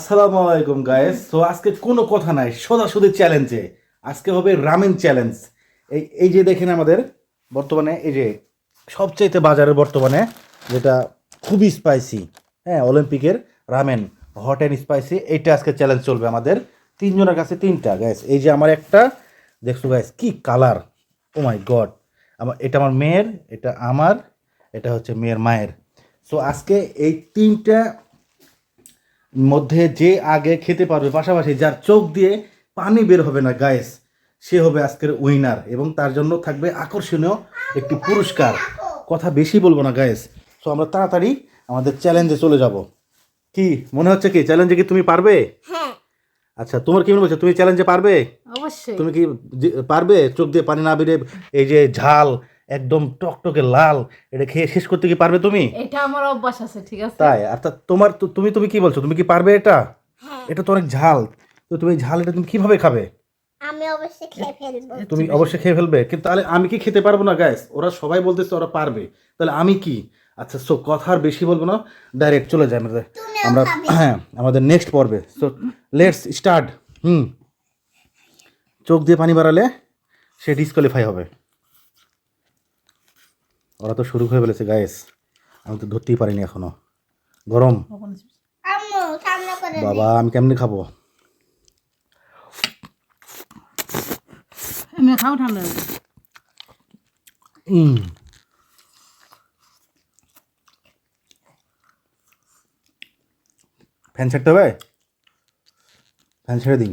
আসসালামু আলাইকুম গাইস। তো আজকে কোনো কথা নাই, সোজাসুজি চ্যালেঞ্জে। আজকে হবে রামেন চ্যালেঞ্জ। এই যে দেখেন আমাদের বর্তমানে এই যে সবচাইতে বাজারে বর্তমানে যেটা খুবই স্পাইসি, হ্যাঁ, অলিম্পিকের রামেন হট অ্যান্ড স্পাইসি, এইটা আজকে চ্যালেঞ্জ চলবে আমাদের তিনজনের কাছে তিনটা গাইস। এই যে আমার একটা দেখছো গাইস, কি কালার, ও মাই গড। এটা আমার মেয়ের, এটা আমার, এটা হচ্ছে মেয়ের মায়ের। সো আজকে এই তিনটা মধ্যে যে আগে খেতে পারবে, পাশাপাশি যার চোখ দিয়ে পানি বের হবে না গায়েস, সে হবে আজকের উইনার, এবং তার জন্য থাকবে আকর্ষণীয় একটি পুরস্কার। কথা বেশি বলবো না গায়েস। সো আমরা তাড়াতাড়ি আমাদের চ্যালেঞ্জে চলে যাব। কি মনে হচ্ছে, কি চ্যালেঞ্জে কি তুমি পারবে? হ্যাঁ, আচ্ছা, তোমার কি মনে হচ্ছে, তুমি চ্যালেঞ্জে পারবে? অবশ্যই। তুমি কি পারবে চোখ দিয়ে পানি না বেরিয়ে এই যে ঝাল একদম টকটকে লাল, এটা খেয়ে শেষ করতে কি পারবে তুমি? এটা আমার অভ্যাস আছে, ঠিক আছে। তাই? আর তোমার তুমি তুমি কি বলছো, তুমি কি পারবে এটা? হ্যাঁ, এটা তো অনেক ঝাল। তো তুমি এই ঝাল এটা তুমি কিভাবে খাবে? আমি অবশ্যই খেয়ে ফেলবো। তুমি অবশ্যই খেয়ে ফেলবে, কিন্তু তাহলে আমি কি খেতে পারবো না গাইস? ওরা সবাই বলতেছে ওরা পারবে, তাহলে আমি কি? আচ্ছা, সো কথা আর বেশি বলবো না, ডাইরেক্ট চলে যাই আমাদের আমরা হ্যাঁ আমাদের নেক্সট পর্বে। So let's start. চোখ দিয়ে পানি বাড়ালে সে ডিসকোয়ালিফাই হবে। ওরা তো শুরু হয়ে ফেলেছে গাইস, আমি তো ধরতেই পারিনি এখনো। গরম আম্মু সামনে করে বাবা, আমি কেমনে খাবো? আমি খাও ঠান্ডা। হুম, ফ্যান ছাড়তে হবে, ফ্যান ছেড়ে দিই।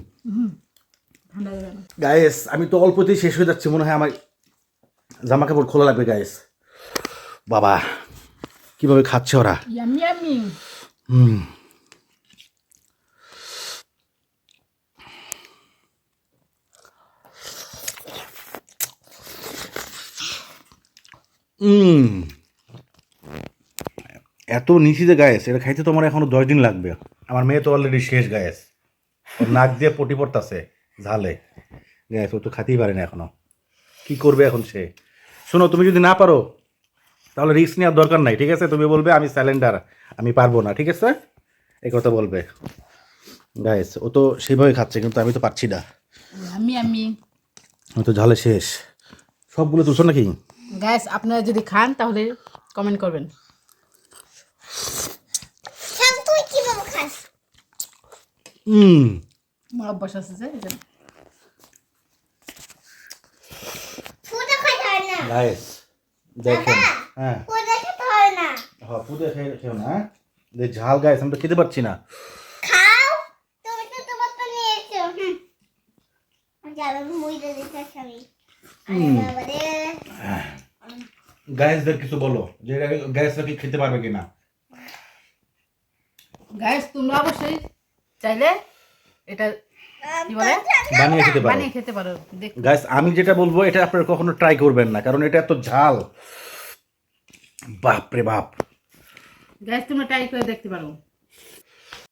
ঠান্ডা দেবে না। গায়েস আমি তো অল্পতেই শেষ হয়ে যাচ্ছে, মনে হয় আমার জামা কাপড় খোলা লাগবে গায়েস। বাবা, কিভাবে খাচ্ছে ওরা! Yummy yummy. হুম হুম এত নিচে গায়েস, এটা খাইতে তো আমার এখনো 10 দিন লাগবে। আমার মেয়ে তো অলরেডি শেষ গায়েস, ওর নাক দিয়ে পটি পড়তাছে ঝালে গায়েস, ও তো খাতেই পারে না এখনো। কি করবে এখন সে? শোনো, তুমি যদি না পারো তাহলে রিস্ক নেওয়ার দরকার নাই, ঠিক আছে? তুমি বলবে আমি স্যালেন্ডার, আমি পারবো না, ঠিক আছে? এই কথা বলবে গাইস। ও তো সেইভাবে খাচ্ছে, কিন্তু আমি তো পারছি না, ইয়ামি ইয়ামি। আমি তো ঝালে শেষ। সবগুলো তুলছো নাকি? গাইস, আপনারা যদি খান তাহলে কমেন্ট করবেন। তুই কিভাবে খাস? আমার অভ্যাস আছে যে এটা। ফুটা খাইতে হয় না। গাইস দেখেন, হ্যাঁ ফুটা খেতে হয় না। হ্যাঁ পুজো খেও না, হ্যাঁ? যে ঝাল গাইস, আমি তো খেতে পারছি না। খাও, তুমি তো তোমার তো নিয়েছো। যাবে মুইতে দিতে আমি। বাবারে। গাইসদের কিছু বলো, যে গাইসরা কি খেতে পারবে কিনা। গাইস, তোমরা অবশ্যই চাইলে এটা কি বলে বানিয়ে খেতে পারো। বানিয়ে খেতে পারো। দেখো গাইস আমি যেটা বলবো এটা আপনারা কখনো ট্রাই করবেন না, কারণ এটা এত ঝাল, বাপ রে বাপ। গাইস, তোমরা ট্রাই করে দেখতে পারো।